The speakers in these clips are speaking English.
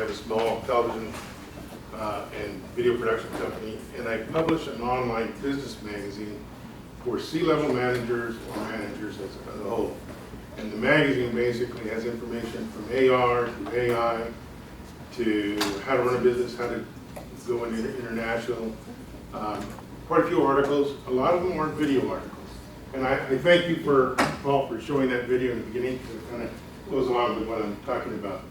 have a small television and video production company, and I publish an online business magazine for C-level managers or managers as a whole. And the magazine basically has information from AR to AI to how to run a business, how to go into international. Quite a few articles. A lot of them aren't video articles. And I thank you for, Paul, for showing that video in the beginning, because it kind of goes along with what I'm talking about.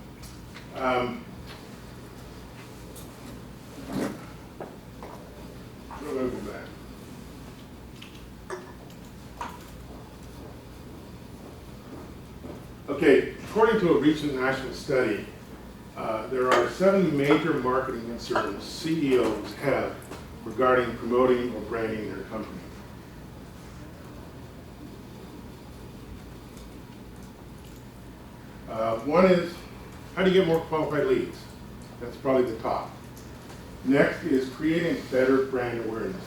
Go back. Okay, according to a recent national study, there are 70 major marketing concerns CEOs have regarding promoting or branding their company. One is, how do you get more qualified leads? That's probably the top. Next is creating better brand awareness.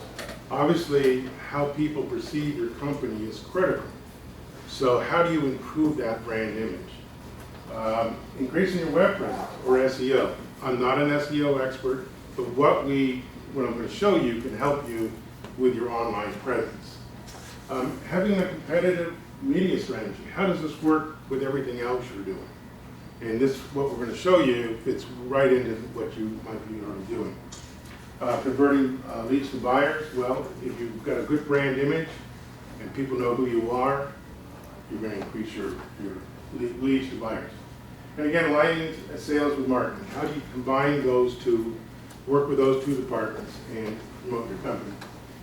Obviously, how people perceive your company is critical. So how do you improve that brand image? Increasing your web presence, or SEO. I'm not an SEO expert, but what I'm going to show you can help you with your online presence. Having a competitive media strategy. How does this work with everything else you're doing? And this, what we're going to show you, fits right into what you might be already doing. Converting leads to buyers. Well, if you've got a good brand image and people know who you are, you're going to increase your leads to buyers. And again, aligning sales with marketing. How do you combine those two, work with those two departments and promote your company?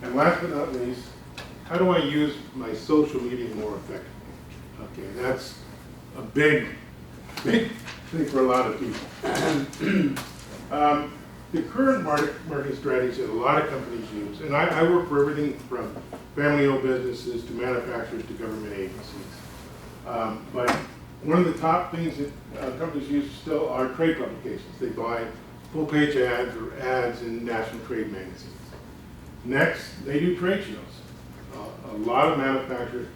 And last but not least, how do I use my social media more effectively? Okay, that's a big thing for a lot of people. The current marketing strategies that a lot of companies use, and I work for everything from family-owned businesses to manufacturers to government agencies. But one of the top things that companies use still are trade publications. They buy full-page ads or ads in national trade magazines. Next, they do trade shows. A lot of manufacturers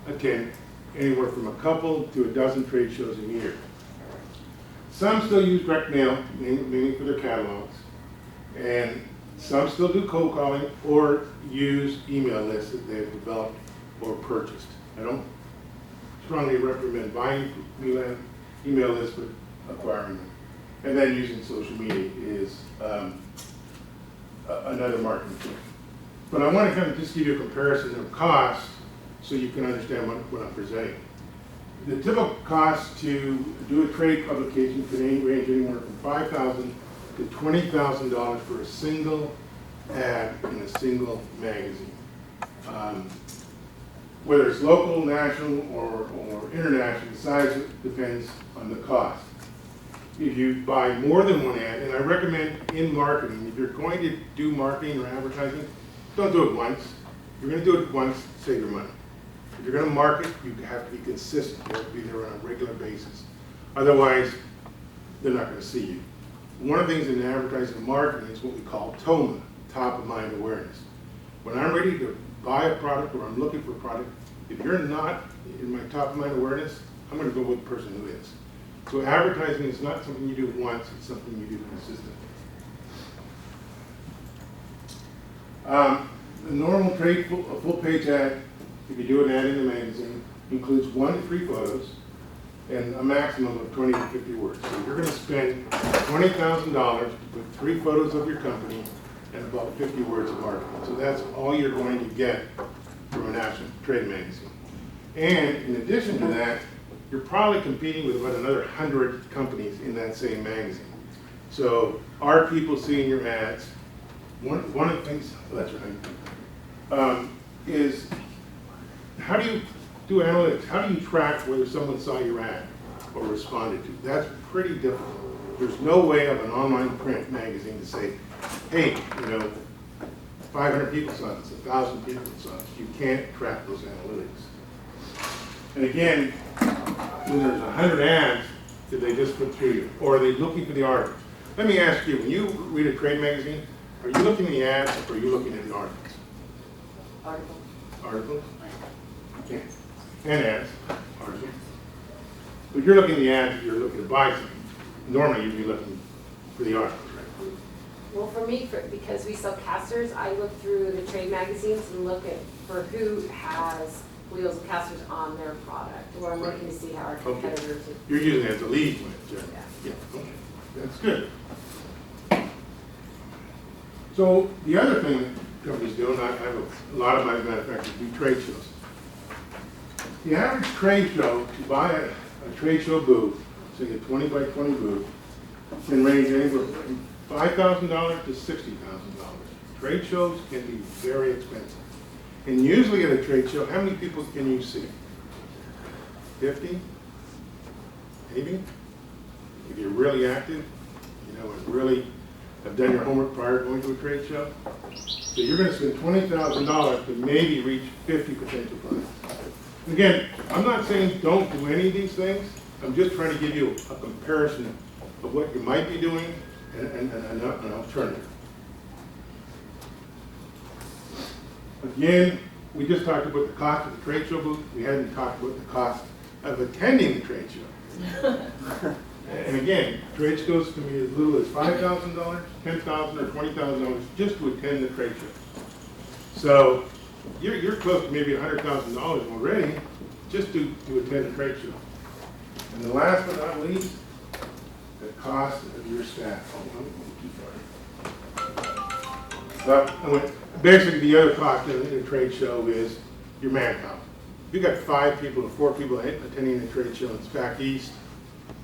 attend anywhere from a couple to a dozen trade shows a year. Some still use direct mail, mainly for their catalogs, and some still do cold calling or use email lists that they've developed or purchased. I don't strongly recommend buying email lists, but acquiring them. And then using social media is another marketing tool. But I want to kind of just give you a comparison of cost so you can understand what I'm presenting. The typical cost to do a trade publication can range anywhere from $5,000 to $20,000 for a single ad in a single magazine. Whether it's local, national, or international, the size depends on the cost. If you buy more than one ad, and I recommend in marketing, if you're going to do marketing or advertising, don't do it once. If you're going to do it once, save your money. If you're going to market, you have to be consistent. You have to be there on a regular basis. Otherwise, they're not going to see you. One of the things in advertising and marketing is what we call TOMA, top of mind awareness. When I'm ready to buy a product or I'm looking for a product, if you're not in my top of mind awareness, I'm going to go with the person who is. So advertising is not something you do once, it's something you do consistently. The normal trade full-page ad, if you do an ad in a magazine, includes 1 to 3 photos and a maximum of 20 to 50 words. So you're going to spend $20,000 to put 3 photos of your company and about 50 words of marketing. So that's all you're going to get from a national trade magazine. And in addition to that, you're probably competing with about another 100 companies in that same magazine. So are people seeing your ads? One of the things, that's right, is how do you do analytics? How do you track whether someone saw your ad or responded to? That's pretty difficult. There's no way of an online print magazine to say, hey, 500 people saw this, 1,000 people saw this. You can't track those analytics. And again, when there's 100 ads, did they just put through you? Or are they looking for the articles? Let me ask you, when you read a trade magazine, are you looking at the ads or are you looking at the articles? Articles. Articles? Okay. And ads, articles. But you're looking at the ads if you're looking to buy something. normally you'd be looking for the articles, right? Well, for me, because we sell casters, I look through the trade magazines and look for who has wheels and casters on their product, or I'm looking to see how our competitors are. You're using it as a lead with it, Yeah. yeah, okay, that's good. So the other thing that companies do, and I have a lot of my manufacturers do trade shows. The average trade show, to buy a trade show booth, say a 20 by 20 booth, can range anywhere from $5,000 to $60,000. Trade shows can be very expensive. And usually at a trade show, how many people can you see? 50? Maybe? If you're really active, you know, and really have done your homework prior to going to a trade show. So you're going to spend $20,000 to maybe reach 50 potential clients. Again, I'm not saying don't do any of these things. I'm just trying to give you a comparison of what you might be doing and an alternative. Again, we just talked about the cost of the trade show booth. We hadn't talked about the cost of attending the trade show. And again, trade shows can be as little as $5,000, $10,000, or $20,000 just to attend the trade show. So you're close to maybe $100,000 already just to attend a trade show. And the last but not least, the cost of your staff. Basically, the other cost in a trade show is your manpower. If you've got 5 people or 4 people attending a trade show in SPAC East,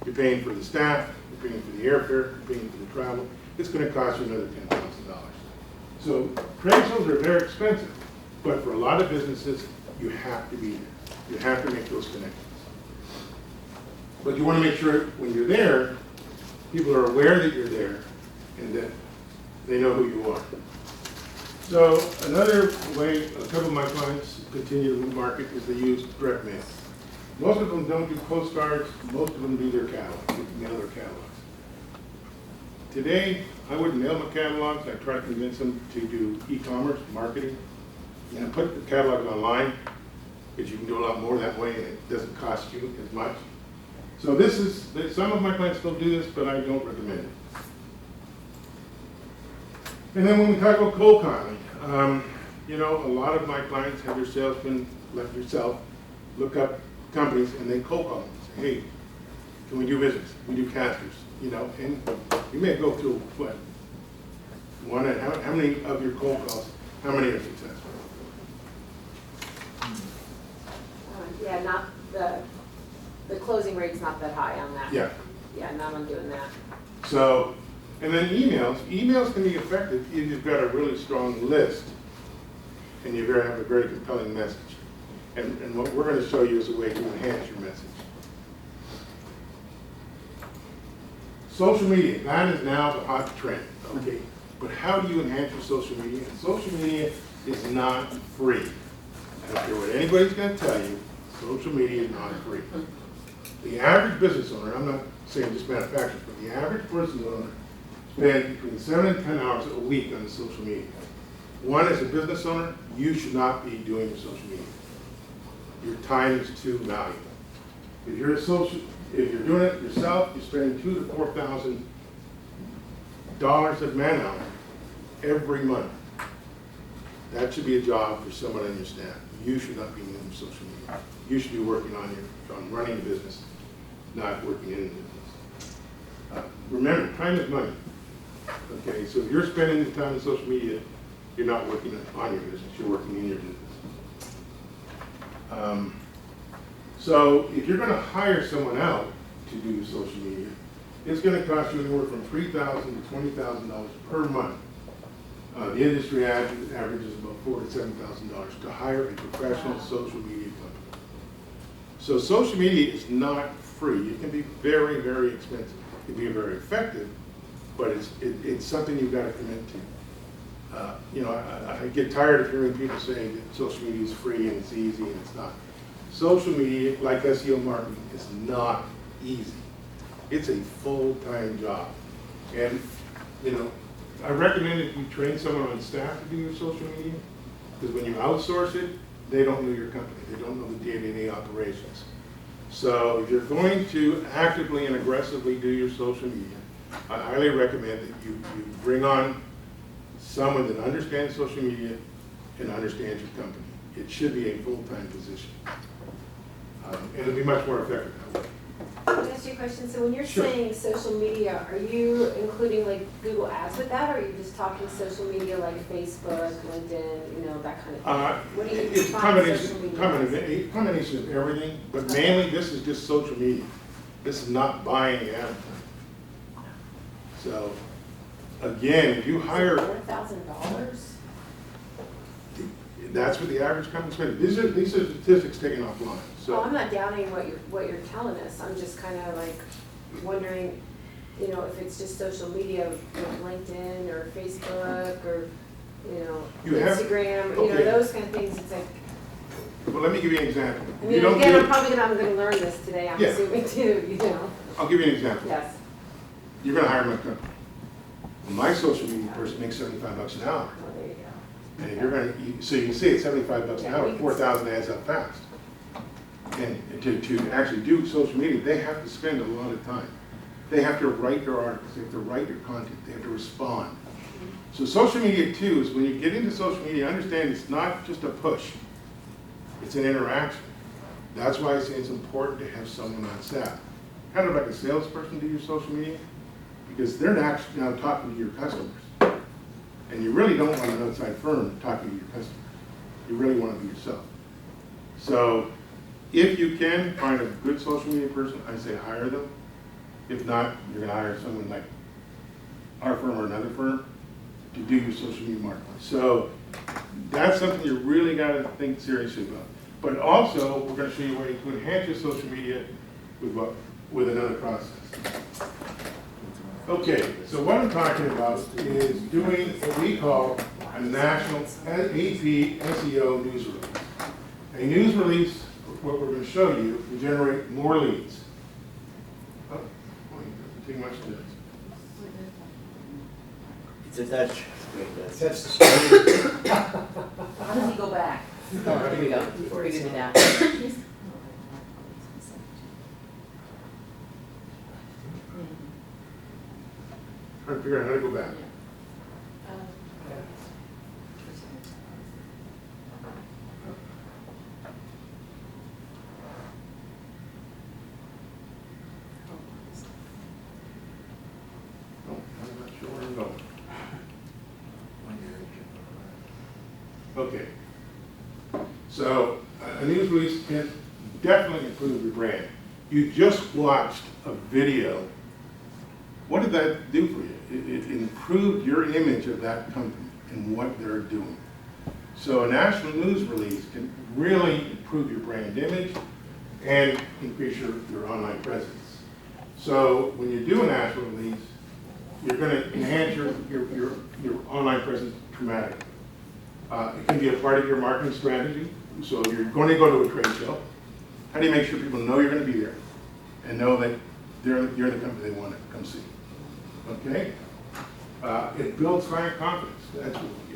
you're paying for the staff, you're paying for the airfare, you're paying for the travel. It's going to cost you another $10,000. So trade shows are very expensive, but for a lot of businesses, you have to be there. You have to make those connections. But you want to make sure when you're there, people are aware that you're there and that they know who you are. So another way a couple of my clients continue to market is they use direct mail. Most of them don't do postcards, most of them do their catalogs, they mail their catalogs. Today, I wouldn't mail my catalogs. I try to convince them to do e-commerce, marketing, and put the catalog online, because you can do a lot more that way and it doesn't cost you as much. So some of my clients still do this, but I don't recommend it. And then when we talk about cold calling, you know, a lot of my clients have their salesmen, like yourself, look up companies and they cold call them and say, hey, can we do business? We do casters, you know, and you may go through what? How many of your cold calls, how many are successful? Yeah, not the closing rate's not that high on that. Yeah. Yeah, not on doing that. So, and then emails can be effective if you've got a really strong list and you have a very compelling message. And what we're going to show you is a way to enhance your message. Social media, that is now the hot trend, okay? But how do you enhance your social media? And social media is not free. I don't care what anybody's going to tell you, social media is not free. The average business owner, I'm not saying just manufacturers, but the average business owner spends between 7 and 10 hours a week on social media. One, as a business owner, you should not be doing your social media. Your time is too valuable. If you're doing it yourself, you're spending $2,000 to $4,000 of man hour every month. That should be a job for someone on your staff. You should not be doing social media. You should be working on running the business, not working in the business. Remember, time is money. Okay, so if you're spending the time on social media, you're not working on your business, you're working in your business. So if you're going to hire someone out to do your social media, it's going to cost you anywhere from $3,000 to $20,000 per month. The industry average is about $4,000 to $7,000 to hire a professional social media company. So social media is not free. It can be very, very expensive. It can be very effective, but it's something you've got to commit to. You know, I get tired of hearing people saying that social media is free and it's easy, and it's not. Social media, like SEO marketing, is not easy. It's a full-time job. And, you know, I recommend that you train someone on staff to do your social media, because when you outsource it, they don't know your company. They don't know the day-to-day operations. So if you're going to actively and aggressively do your social media, I highly recommend that you bring on someone that understands social media and understands your company. It should be a full-time position. And it'll be much more effective that way. Can I ask you a question? So when you're Sure. saying social media, are you including like Google Ads with that, or are you just talking social media like Facebook, LinkedIn, you know, that kind of thing? What do you It's a define social media as? combination of everything, but mainly this is just social media. This is not buying advertising. So, again, if you hire, $4,000? that's what the average company spends. These are statistics taken offline, so. Oh, I'm not doubting what you're telling us. I'm just kind of like wondering, you know, if it's just social media with LinkedIn or Facebook or, you know, You have- Instagram, you know, okay. those kind of things. It's like, Well, let me give you an example. I You mean, don't again, do I'm it- gonna learn this today, I'm Yeah. assuming too, you know? I'll give you an example. Yes. You're gonna hire my company. My social media person makes $75 an hour. Oh, there you go. And if you're gonna, so you can see it's $75 an Yeah, hour, we can 4,000 adds up fast. And to actually do social media, they have to spend a lot of time. They have to write their articles, they have to write their content, they have to respond. So social media too is when you get into social media, understand it's not just a push, it's an interaction. That's why I say it's important to have someone on staff. Kind of like a salesperson do your social media, because they're actually now talking to your customers. And you really don't want an outside firm talking to your customers. You really want to be yourself. So if you can find a good social media person, I say hire them. If not, you're going to hire someone like our firm or another firm to do your social media marketing. So that's something you really got to think seriously about. But also, we're going to show you a way to enhance your social media with another process. Okay, so what I'm talking about is doing what we call a national AP SEO news release. A news release, what we're going to show you, will generate more leads. Oh, boy, too much to this. It's a touch. That's the screen. How does he go back? Oh, here we go. Figured it out. Trying to figure out how to go back. No, I'm not sure where I'm going. Okay. So a news release can definitely improve your brand. You just watched a video. What did that do for you? It improved your image of that company and what they're doing. So a national news release can really improve your brand image and increase your online presence. So when you do a national release, you're going to enhance your online presence dramatically. It can be a part of your marketing strategy. So if you're going to go to a trade show, how do you make sure people know you're going to be there and know that you're the company they want to come see? Okay? It builds client confidence.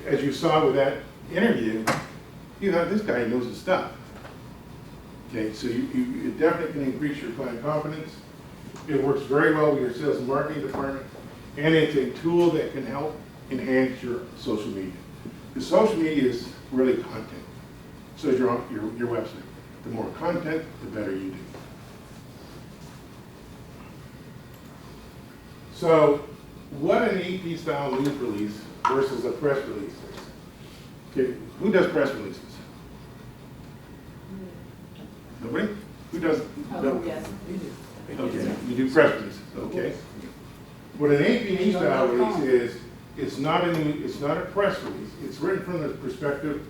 As you saw with that interview, you thought this guy knows his stuff. Okay, so you definitely can increase your client confidence. It works very well with your sales and marketing department, and it's a tool that can help enhance your social media. The social media is really content. So is your website. The more content, the better you do. So what an EP style news release versus a press release is. Okay, who does press releases? Nobody? Who does? Oh, yes. Okay, you do press releases, okay. What an AP style release is, it's not a press release. It's written from the perspective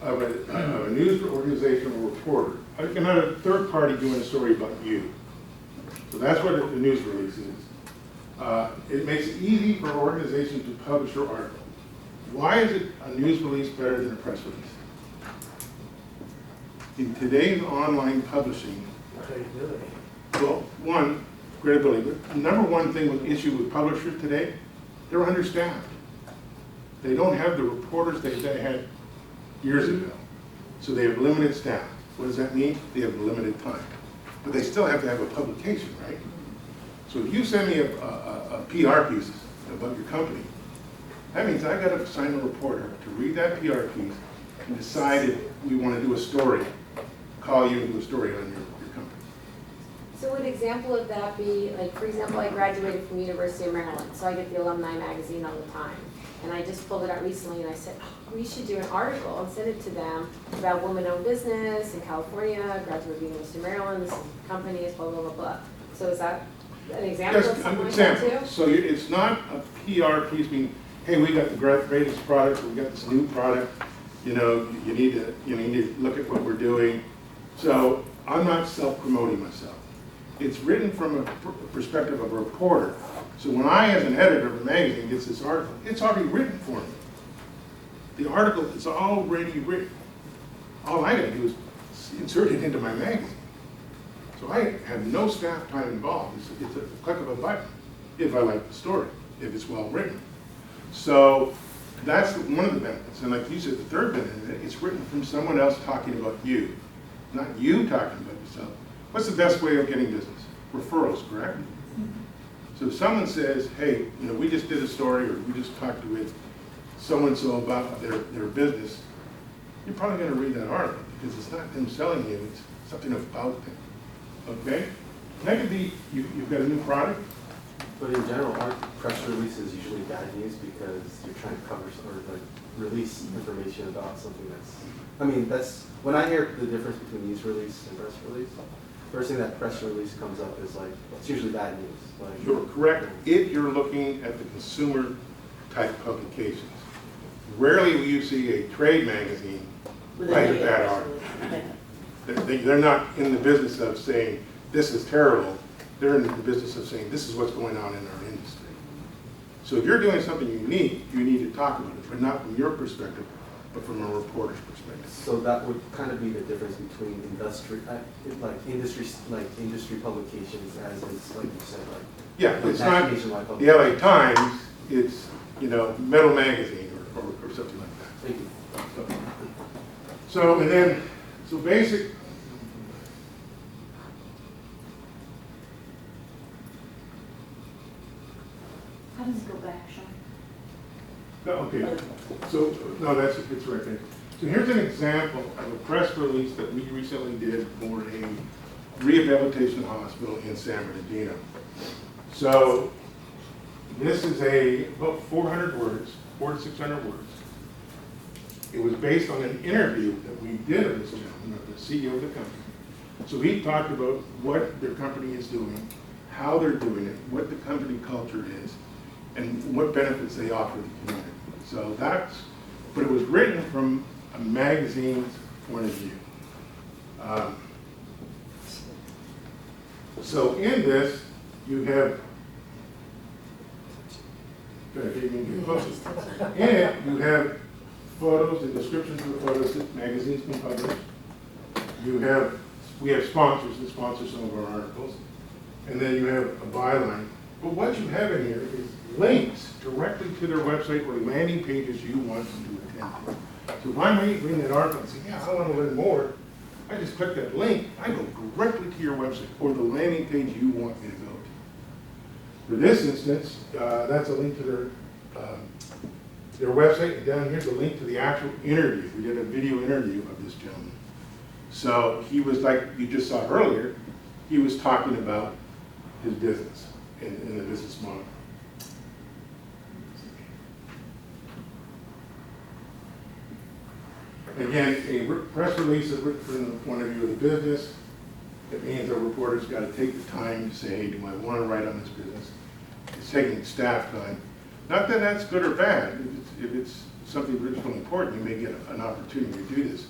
of a news organization or reporter, another third party doing a story about you. So that's what a news release is. It makes it easy for an organization to publish your article. Why is it a news release better than a press release? In today's online publishing, Credibility. well, one, credibility, but number one thing with issue with publishers today, they're understaffed. They don't have the reporters they had years ago. So they have limited staff. What does that mean? They have limited time. but they still have to have a publication, right? So if you send me a PR piece about your company, that means I gotta assign a reporter to read that PR piece and decide if we wanna do a story, call you and do a story on your company. So would an example of that be, like, for example, I graduated from University of Maryland, so I get the alumni magazine all the time. And I just pulled it out recently and I said, oh, we should do an article and send it to them about woman-owned business in California, graduated from University of Maryland, this company is blah, blah, blah, blah. So is that an example of Just something an like that example. too? So it's not a PR piece being, hey, we got the greatest product, or we got this new product, you know, you need to look at what we're doing. So I'm not self-promoting myself. It's written from a perspective of a reporter. So when I, as an editor of a magazine, gets this article, it's already written for me. The article is already written. All I gotta do is insert it into my magazine. So I have no staff time involved. It's a click of a button if I like the story, if it's well written. So that's one of the benefits. And like you said, the third benefit, it's written from someone else talking about you, not you talking about yourself. What's the best way of getting business? Referrals, correct? So if someone says, hey, you know, we just did a story, or we just talked with so-and-so about their business, you're probably gonna read that article, because it's not them selling you, it's something about them, okay? And that could be, you've got a new product. But in general, aren't press releases usually bad news because you're trying to cover or like release information about something that's, I mean, that's, when I hear the difference between news release and press release, first thing that press release comes up is like, it's usually bad news. Like, You're correct if you're looking at the consumer type publications. Rarely will you see a trade magazine With a write a negative, bad article. actually. They're not in the business of saying, this is terrible. They're in the business of saying, this is what's going on in our industry. So if you're doing something unique, you need to talk about it, but not from your perspective, but from a reporter's perspective. so that would kind of be the difference between industry publications as is, like you said, like. Yeah, it's not nationwide the LA publications. Times, it's, you know, Metal Magazine or something like that. Thank you. So, and then, so basic, How does it go back, Sean? no, okay, so, no, it's right there. So here's an example of a press release that we recently did for a rehabilitation hospital in San Bernardino. So this is about 400 words, 400 to 600 words. It was based on an interview that we did of this gentleman, the CEO of the company. So he talked about what their company is doing, how they're doing it, what the company culture is, and what benefits they offer the community. So that's, but it was written from a magazine's point of view. So in this, you have, in it, you have photos and descriptions of the photos that magazines can publish. We have sponsors that sponsor some of our articles. And then you have a byline. But what you have in here is links directly to their website or landing pages you want them to attend to. So if I'm reading that article and say, yeah, I want to learn more, I just click that link, I go directly to your website or the landing page you want me to go to. For this instance, that's a link to their website, and down here's a link to the actual interview. We did a video interview of this gentleman. So he was, like you just saw earlier, he was talking about his business and the business model. Again, a press release is written from the point of view of the business. It means a reporter's got to take the time to say, hey, do I want to write on this business? It's taking staff time. Not that that's good or bad. If it's something that's really important, you may get an opportunity to do this.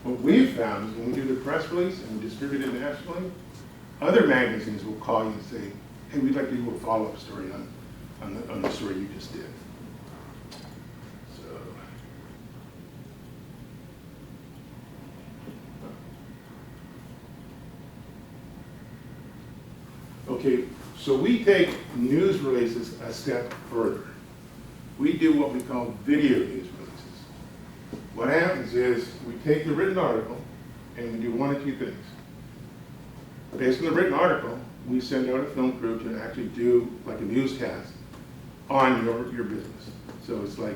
What we've found is when we do the press release and we distribute it nationally, other magazines will call you and say, hey, we'd like to do a follow-up story on the story you just did. So, okay, so we take news releases a step further. We do what we call video news releases. What happens is we take the written article and we do one of two things. based on the written article, we send out a film crew to actually do like a newscast on your business. So it's like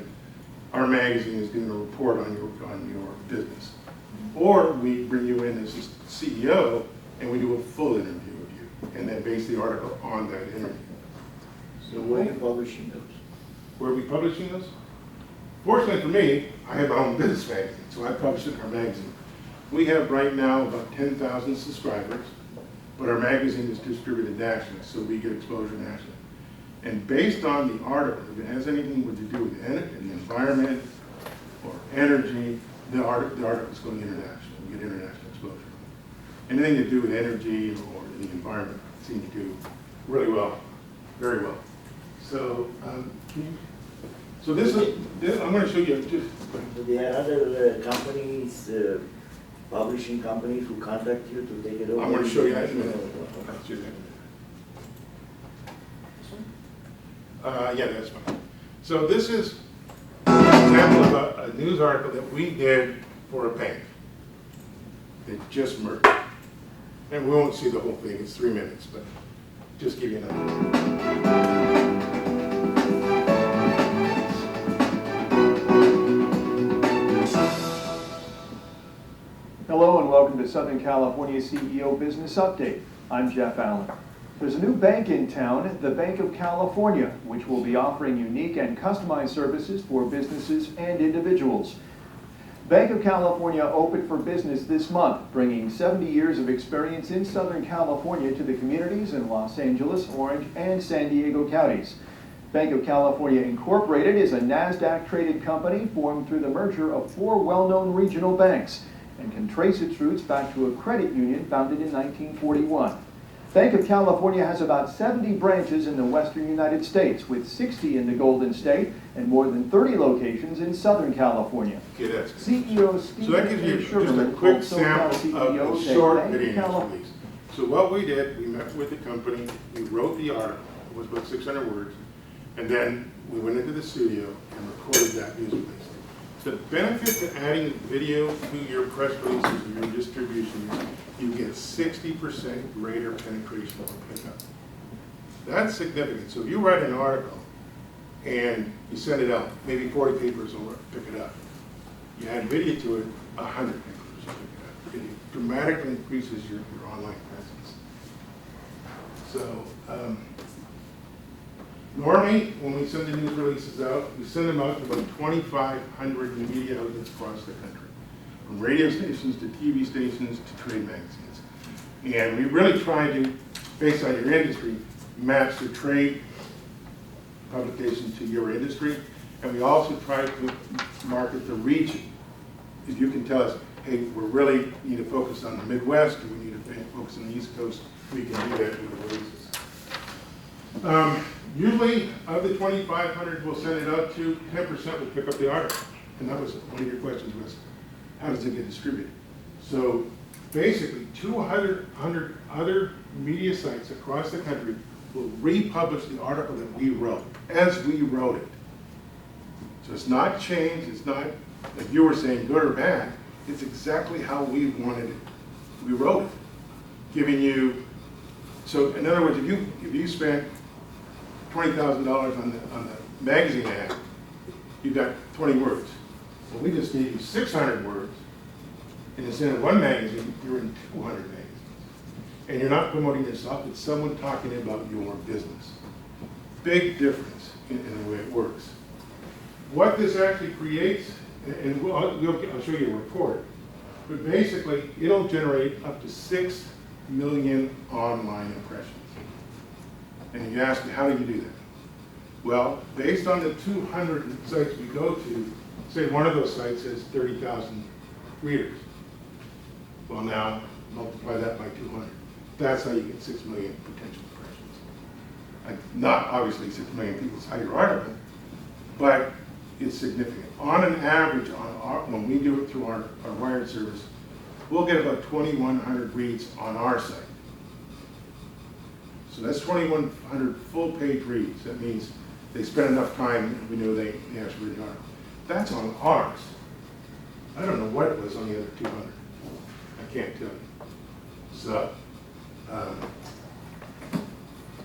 our magazine is doing a report on your business. Or we bring you in as a CEO and we do a full interview of you and then base the article on that interview. So where are you publishing those? Where are we publishing those? Fortunately for me, I have my own business magazine, so I publish it in our magazine. We have right now about 10,000 subscribers, but our magazine is distributed nationally, so we get exposure nationally. And based on the article, if it has anything to do with the environment or energy, the article is going international. We get international exposure. Anything to do with energy or the environment seems to do really well, very well. So, this I'm going to show you just. So there are other companies, publishing companies who contact you to take it over? I'm going to show you that in a minute. Okay. I'll show you that in a minute. Yeah, that's fine. So this is an example of a news article that we did for a bank that just merged. And we won't see the whole thing, it's 3 minutes, but just give you an idea. Hello and welcome to Southern California CEO Business Update. I'm Jeff Allen. There's a new bank in town, the Bank of California, which will be offering unique and customized services for businesses and individuals. Bank of California opened for business this month, bringing 70 years of experience in Southern California to the communities in Los Angeles, Orange, and San Diego counties. Bank of California Incorporated is a NASDAQ-traded company formed through the merger of 4 well-known regional banks and can trace its roots back to a credit union founded in 1941. Bank of California has about 70 branches in the western United States, with 60 in the Golden State and more than 30 locations in Southern California. Okay, that's good. CEO Steve So that gives you just a Sherman quick told SoCal sample of CEOs the that short Bank of video California release. So what we did, we met with the company, we wrote the article, it was about 600 words, and then we went into the studio and recorded that news release. The benefit to adding video to your press releases and your distribution is you get 60% greater penetration of pickup. That's significant. So if you write an article and you send it out, maybe 40 papers will pick it up. You add video to it, 100 papers will pick it up. It dramatically increases your online presence. So normally, when we send the news releases out, we send them out to about 2,500 media outlets across the country, from radio stations to TV stations to trade magazines. And we really try to, based on your industry, match the trade publication to your industry. And we also try to market the region. If you can tell us, hey, we really need to focus on the Midwest, or we need to focus on the East Coast, we can do that with the releases. Usually, of the 2,500 we'll send it out to, 10% will pick up the article. And that was one of your questions was, how does it get distributed? So basically, 200 other media sites across the country will republish the article that we wrote, as we wrote it. So it's not changed, it's not, like you were saying, good or bad. It's exactly how we wanted it. We wrote it, giving you, so in other words, if you spent $20,000 on the magazine ad, you got 20 words. Well, we just gave you 600 words, and instead of one magazine, you're in 200 magazines. And you're not promoting yourself, it's someone talking about your business. Big difference in the way it works. What this actually creates, and I'll show you a report, but basically, it'll generate up to 6 million online impressions. And you ask me, how do you do that? Well, based on the 200 sites we go to, say one of those sites has 30,000 readers. Well, now multiply that by 200. That's how you get 6 million potential impressions. Not obviously 6 million people saw your article, but it's significant. On an average, when we do it through our wired service, we'll get about 2,100 reads on our site. So that's 2,100 full-page reads. That means they spent enough time, we know they actually read the article. That's on ours. I don't know what it was on the other 200. I can't tell you. So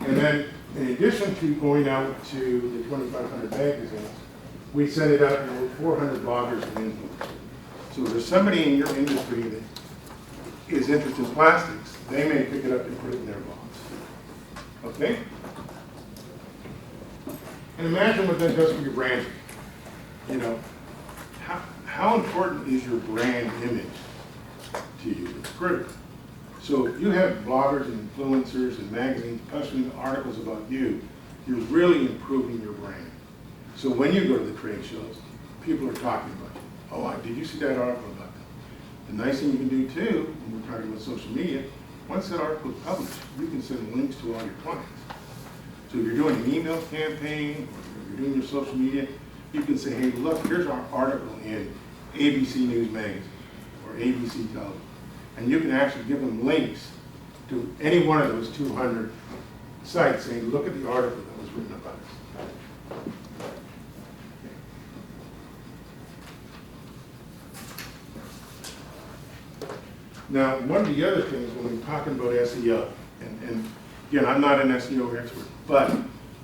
And then, in addition to going out to the 2,500 magazines, we send it out to 400 bloggers and influencers. So if there's somebody in your industry that is interested in plastics, they may pick it up and put it in their blogs. Okay? And imagine what that does for your brand. You know, how important is your brand image to you? It's critical. So if you have bloggers and influencers and magazines publishing articles about you, you're really improving your brand. So when you go to the trade shows, people are talking about you. Oh, did you see that article about them? The nice thing you can do too, when we're talking about social media, once that article is published, you can send links to all your clients. So if you're doing an email campaign, or you're doing your social media, you can say, hey, look, here's our article in ABC News Magazine or ABC Television. And you can actually give them links to any one of those 200 sites saying, look at the article that was written about us. Now, one of the other things when we're talking about SEO, and again, I'm not an SEO expert, but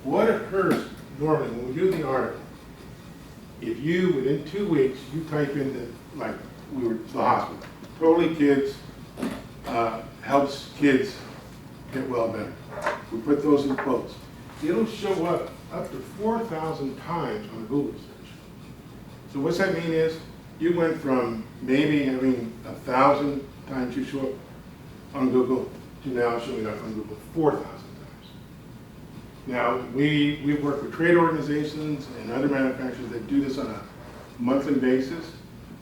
what occurs normally when we do the article, if you, within 2 weeks, you type in the, like we were at the hospital, Totally Kids helps kids get well better. We put those in quotes. It'll show up to 4,000 times on Google search. So what's that mean is, you went from maybe having 1,000 times you show up on Google to now showing up on Google 4,000 times. Now, we work with trade organizations and other manufacturers that do this on a monthly basis.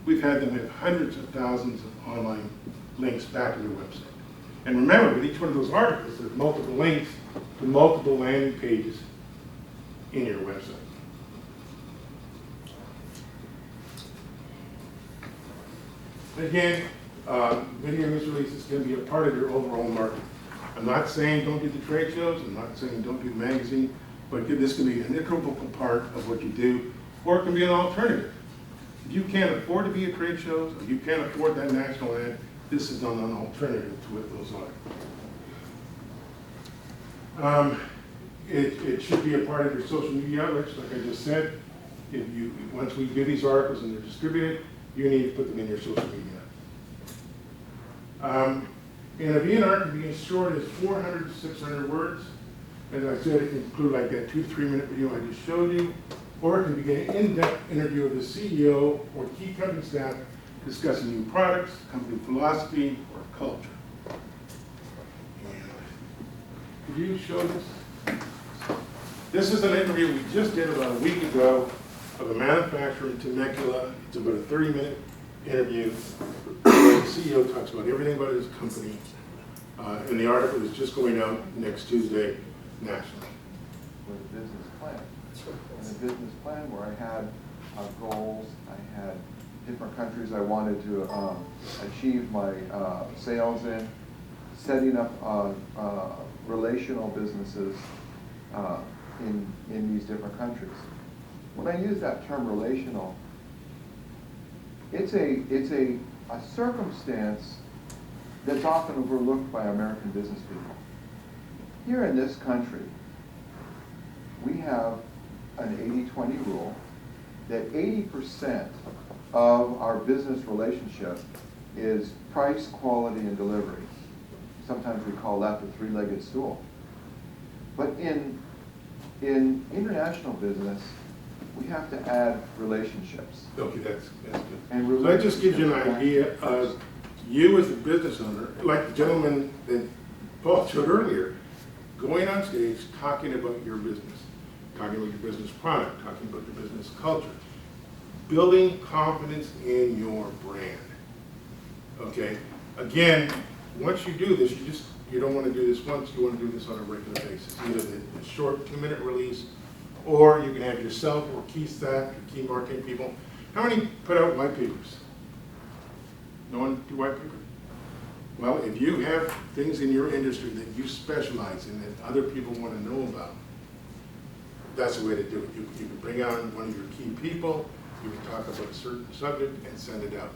We've had them have hundreds of thousands of online links back to their website. And remember, with each one of those articles, there's multiple links to multiple landing pages in your website. Again, video news releases can be a part of your overall marketing. I'm not saying don't do the trade shows, I'm not saying don't do the magazine, but this can be an integral part of what you do, or it can be an alternative. If you can't afford to be at trade shows, or you can't afford that national ad, this is an alternative to what those are. It should be a part of your social media outlets, like I just said. Once we do these articles and they're distributed, you need to put them in your social media. And a VNR can be as short as 400 to 600 words. As I said, it can include like that 2-3 minute video I just showed you, or it can be an in-depth interview of the CEO or key company staff discussing new products, company philosophy, or culture. And could you show this? This is an interview we just did about a week ago of a manufacturer in Temecula. It's about a 30-minute interview where the CEO talks about everything about his company. And the article is just going out next Tuesday nationally. With a business plan. And a business plan where I had goals, I had different countries I wanted to achieve my sales in, setting up relational businesses in these different countries. When I use that term relational, it's a circumstance that's often overlooked by American business people. Here in this country, we have an 80-20 rule that 80% of our business relationship is price, quality, and delivery. Sometimes we call that the three-legged stool. But in international business, we have to add relationships. Okay, that's good. And So that just gives you an idea of you as a business owner, like the gentleman that Paul showed earlier, going on stage, talking about your business, talking about your business product, talking about your business culture, building confidence in your brand. Okay? Again, once you do this, you don't want to do this once, you want to do this on a regular basis. Either the short 2-minute release, or you can have yourself or key staff, your key marketing people. How many put out white papers? No one do white paper? Well, if you have things in your industry that you specialize in that other people want to know about, that's the way to do it. You can bring on one of your key people, you can talk about a certain subject and send it out.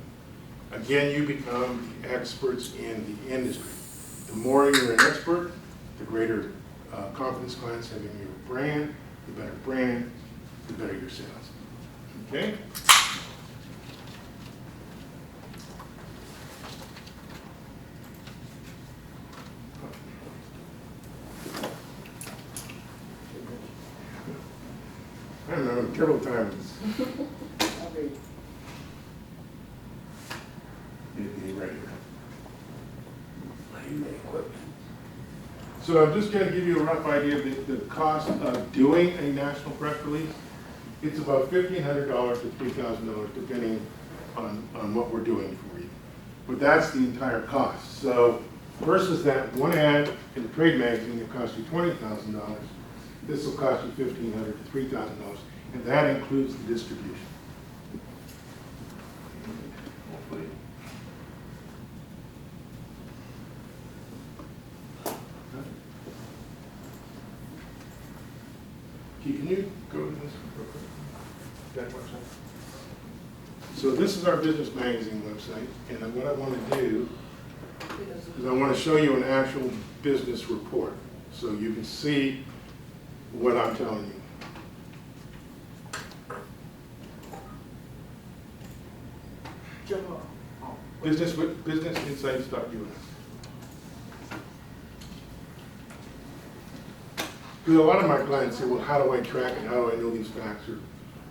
Again, you become the experts in the industry. The more you're an expert, the greater confidence clients have in your brand, the better your sales. Okay? I don't know, I'm terrible times. Be ready. So I'm just going to give you a rough idea of the cost of doing a national press release. It's about $1,500 to $3,000 depending on what we're doing for you. But that's the entire cost. So versus that one ad in the trade magazine that cost you $20,000, this will cost you $1,500 to $3,000, and that includes the distribution. Hopefully. Can you go to this real quick? That website? So this is our business magazine website, and what I want to do is I want to show you an actual business report so you can see what I'm telling you. Businessinsights.us. Because a lot of my clients say, well, how do I track it? How do I know these facts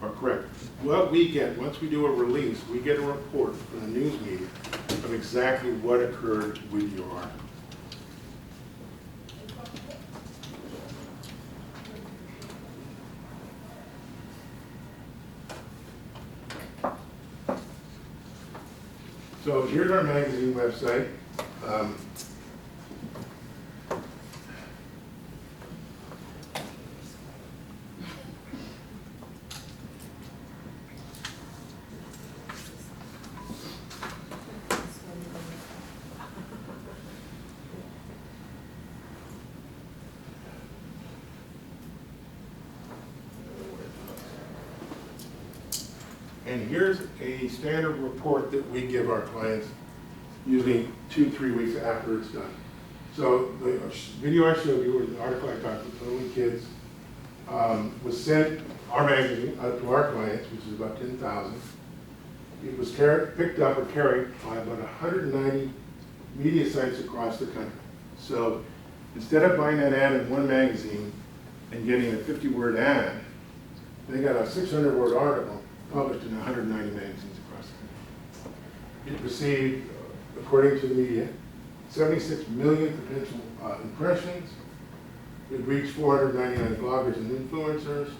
are correct? What we get, once we do a release, we get a report from the news media of exactly what occurred with your article. So here's our magazine website. And here's a standard report that we give our clients usually 2-3 weeks after it's done. So the video I showed you, or the article I talked about, Little Kids, was sent, our magazine, out to our clients, which is about 10,000. It was picked up or carried by about 190 media sites across the country. So instead of buying that ad in one magazine and getting a 50-word ad, they got a 600-word article published in 190 magazines across the country. It received, according to the media, 76 million potential impressions. It reached 499 bloggers and influencers.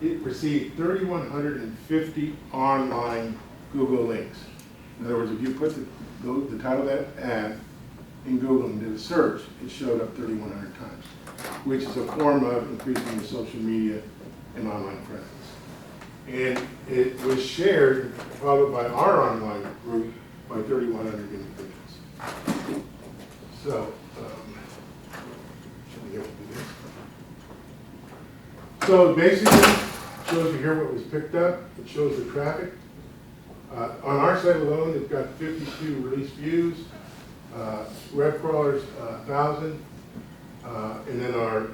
It received 3,150 online Google links. In other words, if you put the title of that ad in Google and did a search, it showed up 3,100 times, which is a form of increasing your social media and online presence. And it was shared, followed by our online group, by 3,100 individuals. So, should we go through this? So basically, it shows you here what was picked up. It shows the traffic. On our site alone, it's got 52 release views, web crawlers 1,000, and then our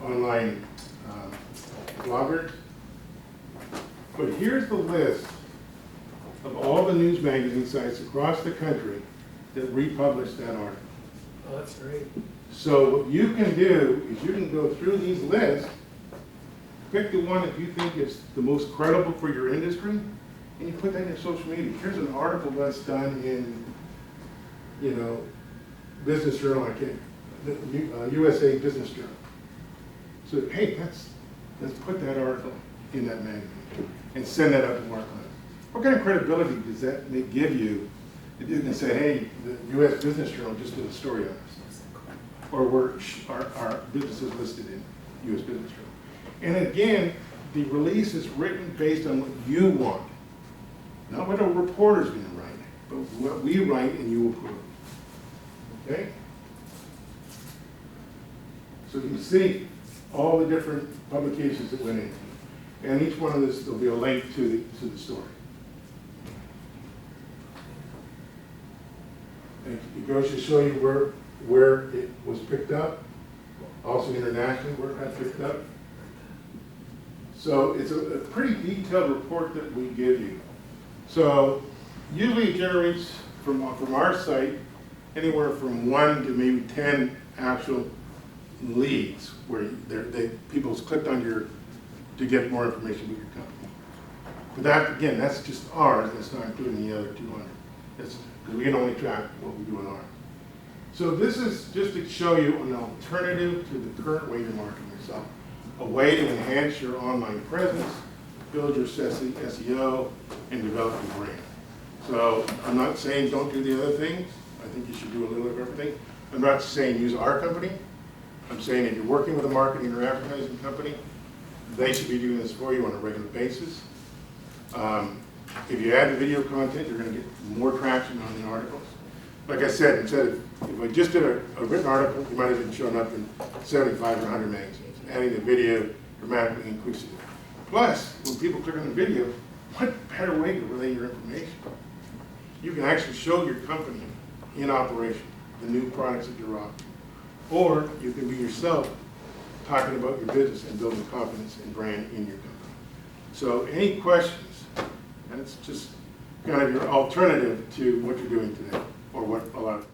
online bloggers. But here's the list of all the news magazine sites across the country that republished that article. Oh, that's great. So what you can do is you can go through these lists, pick the one that you think is the most credible for your industry, and you put that in your social media. Here's an article that's done in, Business Journal, the USA Business Journal. So hey, let's put that article in that magazine and send that out to our clients. What kind of credibility does that give you if you can say, hey, the U.S. Business Journal just did a story on us, or our business is listed in U.S. Business Journal. And again, the release is written based on what you want, not what a reporter's going to write, but what we write and you approve. Okay? So you can see all the different publications that went in. And each one of this, there'll be a link to the story. And it goes to show you where where it was picked up, also internationally where it got picked up. So it's a pretty detailed report that we give you. So usually it generates from our site anywhere from 1 to maybe 10 actual leads where people's clicked on to get more information about your company. But that, again, that's just ours, that's not including the other 200. That's because we can only track what we do in ours. So this is just to show you an alternative to the current way you're marketing yourself. A way to enhance your online presence, build your SEO, and develop your brand. So I'm not saying don't do the other things. I think you should do a little of everything. I'm not saying use our company. I'm saying if you're working with a marketing or advertising company, they should be doing this for you on a regular basis. If you add the video content, you're going to get more traction on the articles. Like I said, instead of, if I just did a written article, you might have been showing up in 75 or 100 magazines. Adding the video dramatically increases it. Plus, when people click on the video, what better way to relay your information? You can actually show your company in operation, the new products that you're offering. Or you can be yourself talking about your business and building confidence and brand in your company. So any questions? And it's just kind of your alternative to what you're doing today, or what a lot of